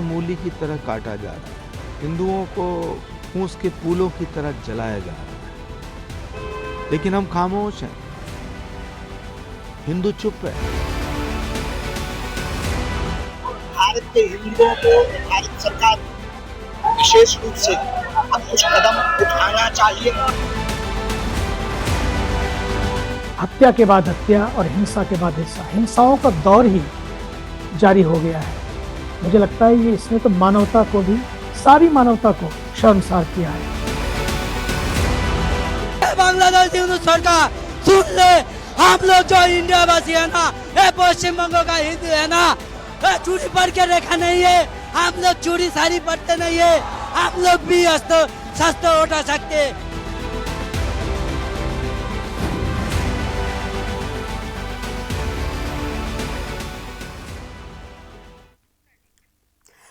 मूली की तरह काटा जा रहा है, हिंदुओं को फूस के फूलों की तरह जलाया जा रहा है, लेकिन हम खामोश हैं, हिंदू चुप है। भारत के हिंदुओं को भारत सरकार विशेष रूप से अब कुछ कदम उठाना चाहिए। हत्या के बाद हत्या और हिंसा के बाद हिंसा, हिंसाओं का दौर ही जारी हो गया है। मुझे लगता है ये इसने तो मानवता को भी, सारी मानवता को शर्मसार किया है। बांग्लादेश हिंदू सरकार सुन ले, हम लोग जो इंडिया वासी है ना, पश्चिम बंगाल का हिंदू है ना, चूड़ी पहन के रेखा नहीं है, हम लोग चूड़ी साड़ी पहनते नहीं है, हम लोग भी शस्त्र उठा सकते।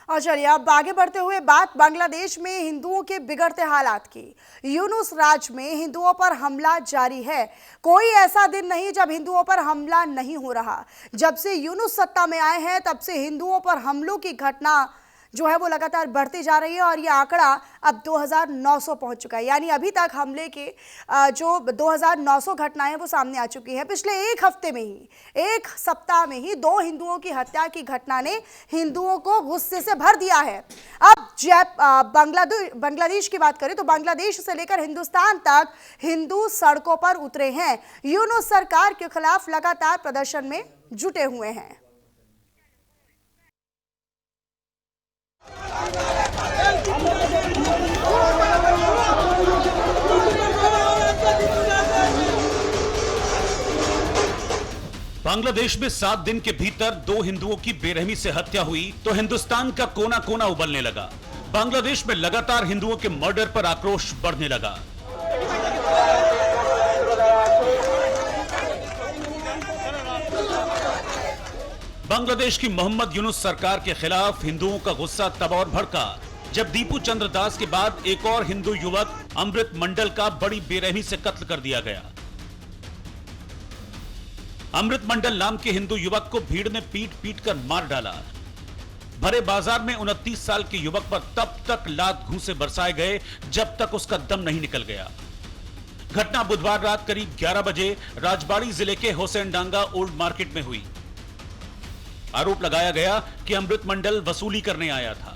और चलिए अब आगे बढ़ते हुए बात बांग्लादेश में हिंदुओं के बिगड़ते हालात की। यूनुस राज में हिंदुओं पर हमला जारी है। कोई ऐसा दिन नहीं जब हिंदुओं पर हमला नहीं हो रहा। जब से यूनुस सत्ता में आए हैं तब से हिंदुओं पर हमलों की घटना जो है वो लगातार बढ़ती जा रही है और ये आंकड़ा अब 2900 पहुंच चुका है। यानी अभी तक हमले के जो 2900 घटनाएं वो सामने आ चुकी हैं। पिछले एक हफ्ते में ही, एक सप्ताह में ही 2 हिंदुओं की हत्या की घटना ने हिंदुओं को गुस्से से भर दिया है। अब बांग्लादेश की बात करें तो बांग्लादेश से लेकर हिंदुस्तान तक हिंदू सड़कों पर उतरे हैं। यूनुस सरकार के खिलाफ लगातार प्रदर्शन में जुटे हुए हैं। बांग्लादेश में 7 दिन के भीतर 2 हिंदुओं की बेरहमी से हत्या हुई तो हिंदुस्तान का कोना कोना उबलने लगा। बांग्लादेश में लगातार हिंदुओं के मर्डर पर आक्रोश बढ़ने लगा। बांग्लादेश की मोहम्मद यूनुस सरकार के खिलाफ हिंदुओं का गुस्सा तब और भड़का जब दीपू चंद्र दास के बाद एक और हिंदू युवक अमृत मंडल का बड़ी बेरहमी से कत्ल कर दिया गया। अमृत मंडल नाम के हिंदू युवक को भीड़ ने पीट पीट कर मार डाला। भरे बाजार में 29 साल के युवक पर तब तक लात घूंसे बरसाए गए जब तक उसका दम नहीं निकल गया। घटना बुधवार रात करीब 11 बजे राजबाड़ी जिले के हुसैनडांगा ओल्ड मार्केट में हुई। आरोप लगाया गया कि अमृत मंडल वसूली करने आया था,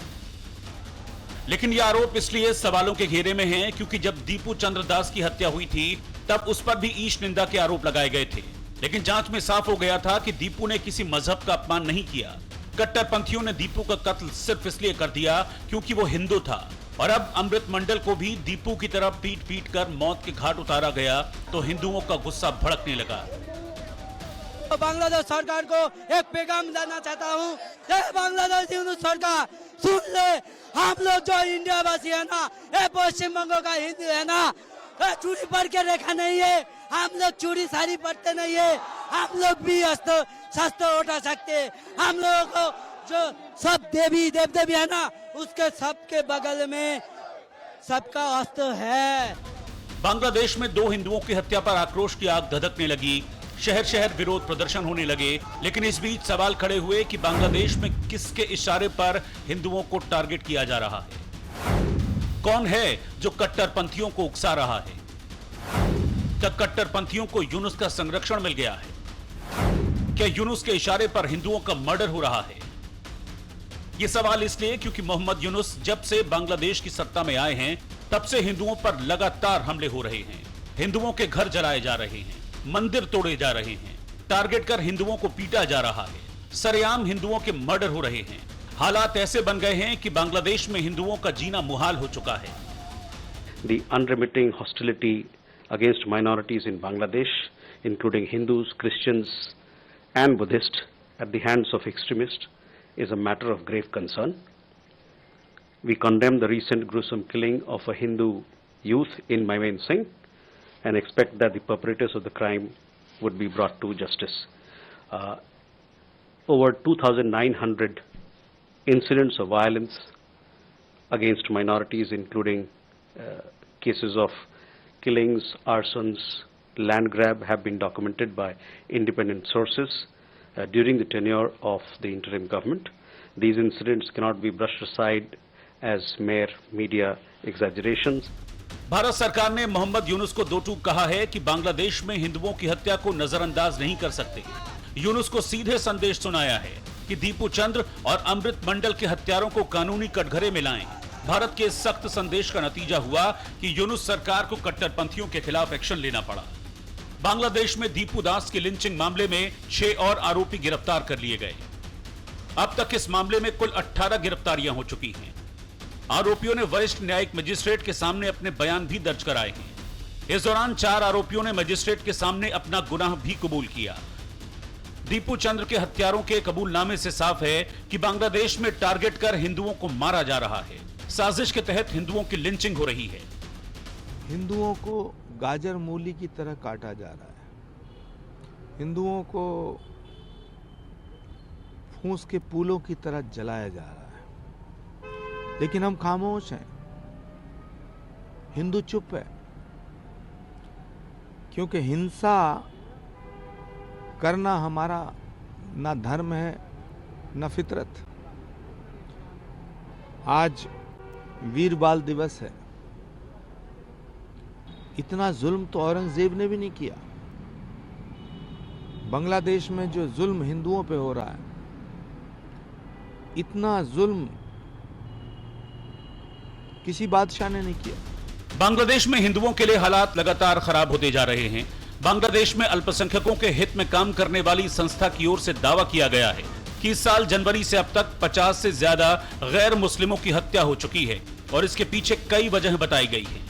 लेकिन यह आरोप इसलिए सवालों के घेरे में है क्योंकि जब दीपू चंद्र दास की हत्या हुई थी तब उस पर भी ईश निंदा के आरोप लगाए गए थे, लेकिन जांच में साफ हो गया था कि दीपू ने किसी मजहब का अपमान नहीं किया। कट्टरपंथियों ने दीपू का कत्ल सिर्फ इसलिए कर दिया क्योंकि वो हिंदू था। और अब अमृत मंडल को भी दीपू की तरह पीट पीट कर मौत के घाट उतारा गया तो हिंदुओं का गुस्सा भड़कने लगा। बांग्लादेश सरकार को एक पैगाम देना चाहता हूँ, बांग्लादेश हिंदू सरकार सुन ले, हम लोग जो इंडिया वासी है ना, पश्चिम बंगाल का हिंदू है ना, चूड़ी पहन के रेखा नहीं है, हम लोग चूड़ी साड़ी पहनते नहीं है, हम लोग भी शस्त्र उठा सकते। हम लोगों को जो सब देवी देवदेवी है ना, उसके सबके बगल में सबका अस्त्र है। बांग्लादेश में 2 हिंदुओं की हत्या पर आक्रोश की आग धधकने लगी। शहर शहर विरोध प्रदर्शन होने लगे, लेकिन इस बीच सवाल खड़े हुए कि बांग्लादेश में किसके इशारे पर हिंदुओं को टारगेट किया जा रहा है। कौन है जो कट्टरपंथियों को उकसा रहा है? क्या कट्टरपंथियों को यूनुस का संरक्षण मिल गया है? क्या यूनुस के इशारे पर हिंदुओं का मर्डर हो रहा है? यह सवाल इसलिए क्योंकि मोहम्मद यूनुस जब से बांग्लादेश की सत्ता में आए हैं तब से हिंदुओं पर लगातार हमले हो रहे हैं। हिंदुओं के घर जलाए जा रहे हैं, मंदिर तोड़े जा रहे हैं, टारगेट कर हिंदुओं को पीटा जा रहा है, सरेआम हिंदुओं के मर्डर हो रहे हैं। हालात ऐसे बन गए हैं कि बांग्लादेश में हिंदुओं का जीना मुहाल हो चुका है। The unremitting hostility against minorities in Bangladesh, including Hindus, Christians, and Buddhists, at the hands of extremists, is a matter of grave concern. We condemn the recent gruesome killing of a Hindu youth in Maimen Singh and expect that the perpetrators of the crime would be brought to justice. Over 2,900 incidents of violence against minorities, including cases of killings, arsons, land grab, have been documented by independent sources during the tenure of the interim government. These incidents cannot be brushed aside as mere media exaggerations. Bharat सरकार ने मोहम्मद यूनुस को दो टूक कहा है कि बांग्लादेश में हिंदुओं की हत्या को नजरअंदाज नहीं कर सकते। यूनुस को सीधे संदेश सुनाया है कि दीपू चंद्र और अमृत मंडल के हत्यारों को कानूनी कटघरे में लाएं। भारत के सख्त संदेश का नतीजा हुआ कि यूनुस सरकार को कट्टरपंथियों के खिलाफ एक्शन लेना पड़ा। बांग्लादेश में दीपू दास के लिंचिंग मामले में 6 और आरोपी गिरफ्तार कर लिए गए। अब तक इस मामले में कुल 18 गिरफ्तारियां हो चुकी हैं। आरोपियों ने वरिष्ठ न्यायिक मजिस्ट्रेट के सामने अपने बयान भी दर्ज कराए हैं। इस दौरान 4 आरोपियों ने मजिस्ट्रेट के सामने अपना गुनाह भी कबूल किया। दीपू चंद्र के हत्यारों के कबूलनामे से साफ है कि बांग्लादेश में टारगेट कर हिंदुओं को मारा जा रहा है। साजिश के तहत हिंदुओं की लिंचिंग हो रही है। हिंदुओं को गाजर मूली की तरह काटा जा रहा है। हिंदुओं को फूस के फूलों की तरह जलाया जा रहा है, लेकिन हम खामोश हैं। हिंदू चुप है, क्योंकि हिंसा करना हमारा ना धर्म है ना फितरत। आज वीर बाल दिवस है। इतना जुल्म तो औरंगजेब ने भी नहीं किया। बांग्लादेश में जो जुल्म हिंदुओं पे हो रहा है, इतना जुल्म किसी बादशाह ने नहीं किया। बांग्लादेश में हिंदुओं के लिए हालात लगातार खराब होते जा रहे हैं। बांग्लादेश में अल्पसंख्यकों के हित में काम करने वाली संस्था की ओर से दावा किया गया है कि इस साल जनवरी से अब तक 50 से ज्यादा गैर मुस्लिमों की हत्या हो चुकी है और इसके पीछे कई वजह बताई गई है।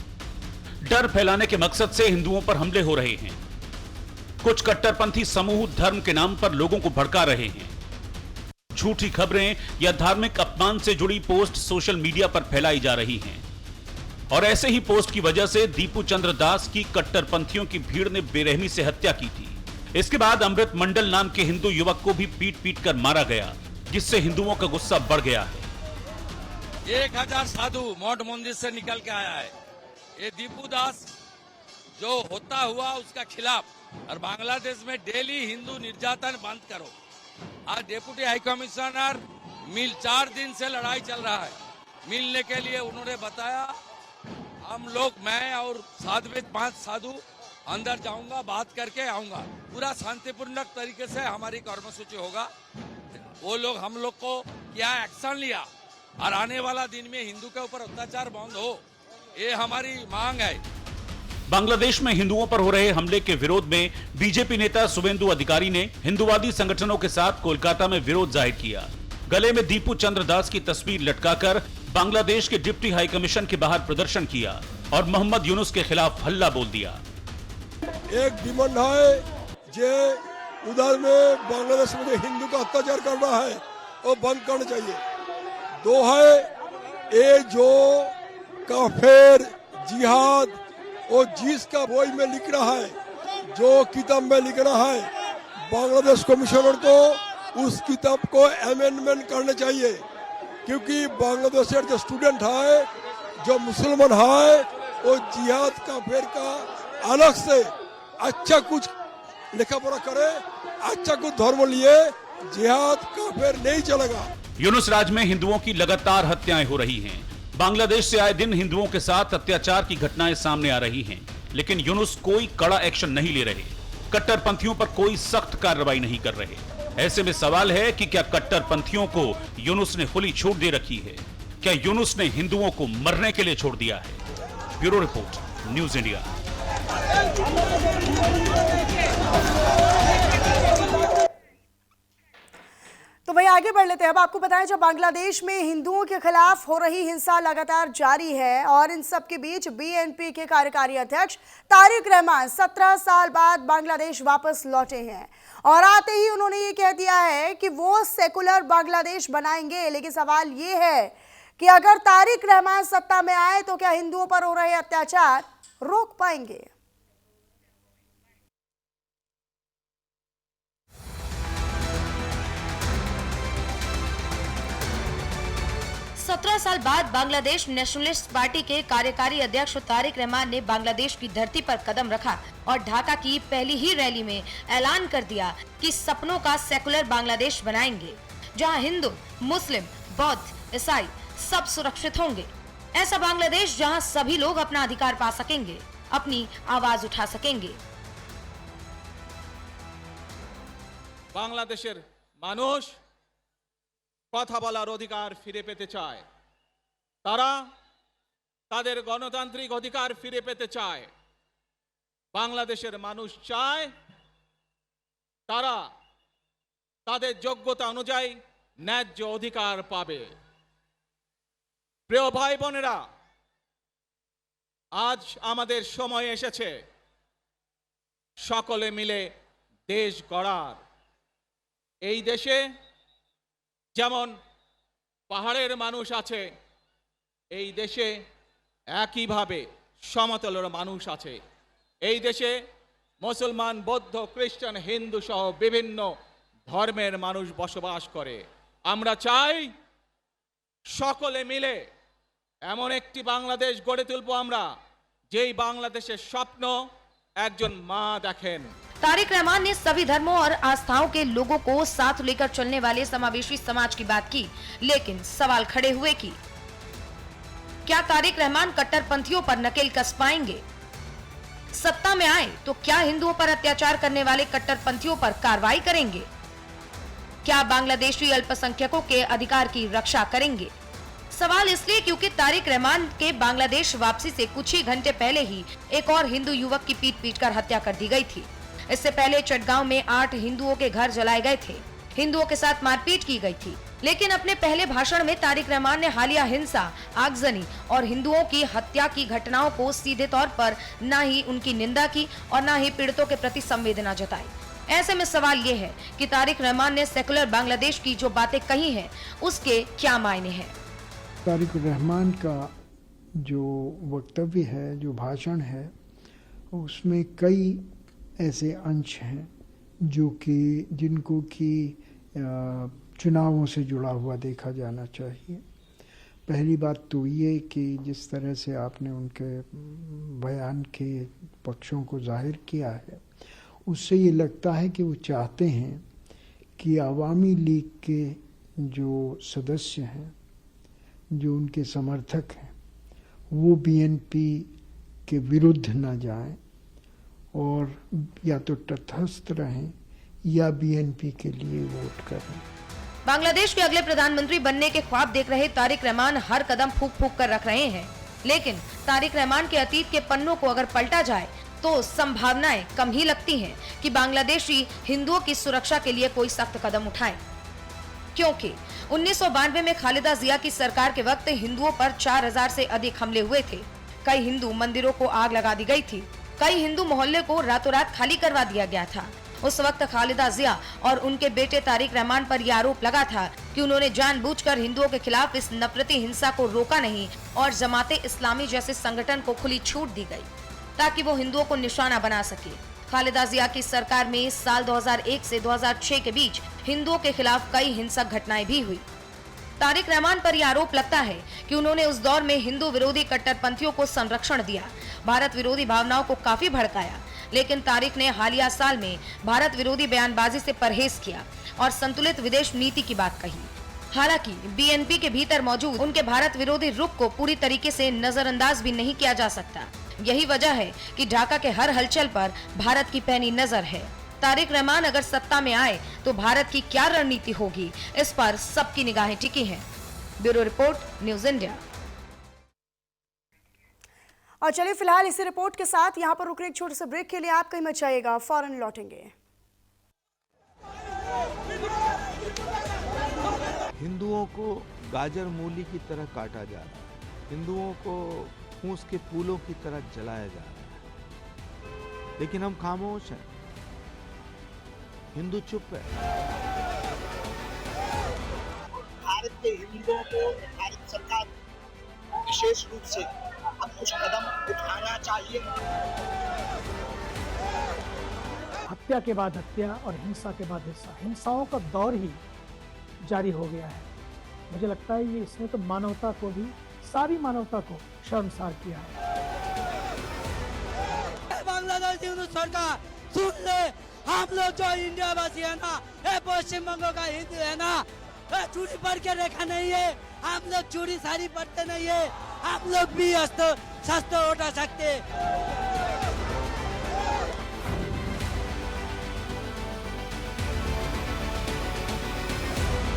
डर फैलाने के मकसद से हिंदुओं पर हमले हो रहे हैं। कुछ कट्टरपंथी समूह धर्म के नाम पर लोगों को भड़का रहे हैं। झूठी खबरें या धार्मिक अपमान से जुड़ी पोस्ट सोशल मीडिया पर फैलाई जा रही हैं। और ऐसे ही पोस्ट की वजह से दीपू चंद्र दास की कट्टरपंथियों की भीड़ ने बेरहमी से हत्या की थी। इसके बाद अमृत मंडल नाम के हिंदू युवक को भी पीट पीट कर मारा गया, जिससे हिंदुओं का गुस्सा बढ़ गया है। 1000 साधु मठ मंदिर से निकल के आया है। ये दीपू दास जो होता हुआ उसका खिलाफ, और बांग्लादेश में डेली हिंदू निर्यातन बंद करो। आज डेप्यूटी हाई कमिश्नर 4 दिन से लड़ाई चल रहा है। मिलने के लिए उन्होंने बताया हम लोग, मैं और 5 साधु अंदर जाऊंगा, बात करके आऊंगा। पूरा शांतिपूर्ण तरीके से हमारी कर्मसूची होगा। वो लोग हम लोग को क्या एक्शन लिया और आने वाला दिन में हिंदू के ऊपर अत्याचार बंद हो, ये हमारी मांग है। बांग्लादेश में हिंदुओं पर हो रहे हमले के विरोध में बीजेपी नेता शुभेंदु अधिकारी ने हिंदुवादी संगठनों के साथ कोलकाता में विरोध जाहिर किया। गले में दीपू चंद्र दास की तस्वीर लटकाकर बांग्लादेश के डिप्टी हाई कमीशन के बाहर प्रदर्शन किया और मोहम्मद यूनुस के खिलाफ हल्ला बोल दिया। एक डिमांड है जे उधर में बांग्लादेश में जो हिंदू का अत्याचार कर रहा है वो बंद करना चाहिए। 2 है ये जो काफिर जिहाद वो जिसका बोई में लिख रहा है, जो किताब में लिख रहा है, बांग्लादेश कमिश्नर को उस किताब को अमेंडमेंट करना चाहिए। क्योंकि बांग्लादेश जो स्टूडेंट है, जो मुसलमान है, वो जिहाद काफिर का अलग से अच्छा कुछ लिखा पढ़ा करे, अच्छा कुछ धर्म लिए, जिहाद काफिर नहीं चलेगा। यूनुस राज में हिंदुओं की लगातार हत्याएं हो रही हैं। बांग्लादेश से आए दिन हिंदुओं के साथ अत्याचार की घटनाएं सामने आ रही हैं, लेकिन यूनुस कोई कड़ा एक्शन नहीं ले रहे। कट्टरपंथियों पर कोई सख्त कार्रवाई नहीं कर रहे। ऐसे में सवाल है कि क्या कट्टरपंथियों को यूनुस ने खुली छूट दे रखी है? क्या यूनुस ने हिंदुओं को मरने के लिए छोड़ दिया है? Bureau report, news India. तो भाई आगे बढ़ लेते हैं। अब आपको बताएं, जब बांग्लादेश में हिंदुओं के खिलाफ हो रही हिंसा लगातार जारी है और इन सब के बीच बीएनपी के कार्यकारी अध्यक्ष तारिक रहमान 17 साल बाद बांग्लादेश वापस लौटे हैं और आते ही उन्होंने ये कह दिया है कि वो सेकुलर बांग्लादेश बनाएंगे। लेकिन सवाल ये है कि अगर तारिक रहमान सत्ता में आए तो क्या हिंदुओं पर हो रहे अत्याचार रोक पाएंगे? 17 साल बाद बांग्लादेश नेशनलिस्ट पार्टी के कार्यकारी अध्यक्ष तारिक रहमान ने बांग्लादेश की धरती पर कदम रखा और ढाका की पहली ही रैली में ऐलान कर दिया कि सपनों का सेकुलर बांग्लादेश बनाएंगे। जहां हिंदू, मुस्लिम, बौद्ध, ईसाई सब सुरक्षित होंगे। ऐसा बांग्लादेश जहां सभी लोग अपना अधिकार पा सकेंगे, अपनी आवाज उठा सकेंगे। বাংলাদেশের মানুষ কথা বলার অধিকার ফিরে পেতে চায়, তারা তাদের গণতান্ত্রিক অধিকার ফিরে পেতে চায়। বাংলাদেশের মানুষ চায় তারা তাদের যোগ্যতা অনুযায়ী ন্যায্য অধিকার পাবে। প্রিয় ভাই বোনেরা, আজ আমাদের সময় এসেছে সকলে মিলে দেশ গড়ার। এই দেশে যেমন পাহাড়ের মানুষ আছে, এই দেশে একইভাবে সমতলের মানুষ আছে। এই দেশে মুসলমান, বৌদ্ধ, খ্রিস্টান, হিন্দু সহ বিভিন্ন ধর্মের মানুষ বসবাস করে। আমরা চাই সকলে মিলে এমন একটি বাংলাদেশ গড়ে তুলব আমরা, যেই বাংলাদেশের স্বপ্ন একজন মা দেখেন। तारिक रहमान ने सभी धर्मों और आस्थाओं के लोगों को साथ लेकर चलने वाले समावेशी समाज की बात की, लेकिन सवाल खड़े हुए कि क्या तारिक रहमान कट्टरपंथियों पर नकेल कस पाएंगे? सत्ता में आए तो क्या हिंदुओं पर अत्याचार करने वाले कट्टरपंथियों पर कार्रवाई करेंगे? क्या बांग्लादेशी अल्पसंख्यकों के अधिकार की रक्षा करेंगे? सवाल इसलिए क्योंकि तारिक रहमान के बांग्लादेश वापसी से कुछ ही घंटे पहले ही एक और हिंदू युवक की पीट-पीट कर हत्या कर दी गई थी। इससे पहले चटगांव में 8 हिंदुओं के घर जलाए गए थे, हिंदुओं के साथ मारपीट की गई थी। लेकिन अपने पहले भाषण में तारिक रहमान ने हालिया हिंसा, आगजनी और हिंदुओं की हत्या की घटनाओं को सीधे तौर पर न ही उनकी निंदा की और न ही पीड़ितों के प्रति संवेदना जताई। ऐसे में सवाल ये है कि तारिक रहमान ने सेकुलर बांग्लादेश की जो बातें कही हैं, उसके क्या मायने हैं? तारिक रहमान का जो वक्तव्य है, जो भाषण है, उसमें कई ऐसे अंश हैं जो कि जिनको कि चुनावों से जुड़ा हुआ देखा जाना चाहिए। पहली बात तो ये कि जिस तरह से आपने उनके बयान के पक्षों को जाहिर किया है, उससे ये लगता है कि वो चाहते हैं कि अवामी लीग के जो सदस्य हैं, जो उनके समर्थक हैं, वो बीएनपी के विरुद्ध न जाएं और या तो तटस्थ रहें या बीएनपी के लिए वोट करें। बांग्लादेश के अगले प्रधानमंत्री बनने के ख्वाब देख रहे तारिक रहमान हर कदम फूंक फूंक कर रख रहे हैं, लेकिन तारिक रहमान के अतीत के पन्नों को अगर पलटा जाए तो संभावनाएं कम ही लगती हैं कि बांग्लादेशी हिंदुओं की सुरक्षा के लिए कोई सख्त कदम उठाएं। क्योंकि 1992 में खालिदा जिया की सरकार के वक्त हिंदुओं पर 4000 से अधिक हमले हुए थे। कई हिंदू मंदिरों को आग लगा दी गई थी। कई हिंदू मोहल्ले को रातों रात खाली करवा दिया गया था। उस वक्त खालिदा जिया और उनके बेटे तारिक रहमान पर यह आरोप लगा था कि उन्होंने जानबूझकर हिंदुओं के खिलाफ इस नफरती हिंसा को रोका नहीं और जमाते इस्लामी जैसे संगठन को खुली छूट दी गई ताकि वो हिंदुओं को निशाना बना सके। खालिदा जिया की सरकार में साल 2001 से 2006 के बीच हिंदुओं के खिलाफ कई हिंसक घटनाएं भी हुई। तारिक रहमान पर यह आरोप लगता है कि उन्होंने उस दौर में हिंदू विरोधी कट्टरपंथियों को संरक्षण दिया, भारत विरोधी भावनाओं को काफी भड़काया। लेकिन तारिक ने हालिया साल में भारत विरोधी बयानबाजी से परहेज किया और संतुलित विदेश नीति की बात कही। हालांकि बीएनपी के भीतर मौजूद उनके भारत विरोधी रुख को पूरी तरीके से नजरअंदाज भी नहीं किया जा सकता। यही वजह है कि ढाका के हर हलचल पर भारत की पैनी नजर है। तारिक रहमान अगर सत्ता में आए तो भारत की क्या रणनीति होगी, इस पर सबकी निगाहें टिकी हैं। Bureau report, news India. और चलिए फिलहाल इसी रिपोर्ट के साथ यहाँ पर रुकने एक छोटे से ब्रेक के लिए। आप कहीं मत जाइएगा, फौरन लौटेंगे। हिंदुओं को गाजर मूली की तरह काटा जा रहा है, हिंदुओं को फूस के फूलों की तरह जलाया जा रहा है, लेकिन हम खामोश हैं, हिंदू चुप है। भारत के हिंदुओं को भारत सरकार विशेष रूप से अब कुछ कदम उठाना चाहिए। हत्या के बाद हत्या और हिंसा के बाद हिंसा, हिंसाओं का दौर ही जारी हो गया है। मुझे लगता है ये इसने तो मानवता को भी, सारी मानवता को शर्मसार किया है। बांग्लादेश हिंदू सरकार सुन ले, हम लोग जो इंडिया वासी है ना, ये पश्चिम बंगाल का हिंदू है ना, चूड़ी पहन के रेखा नहीं है, हम लोग चूड़ी साड़ी पहनते नहीं है, हम लोग भी शस्त्र उठा सकते।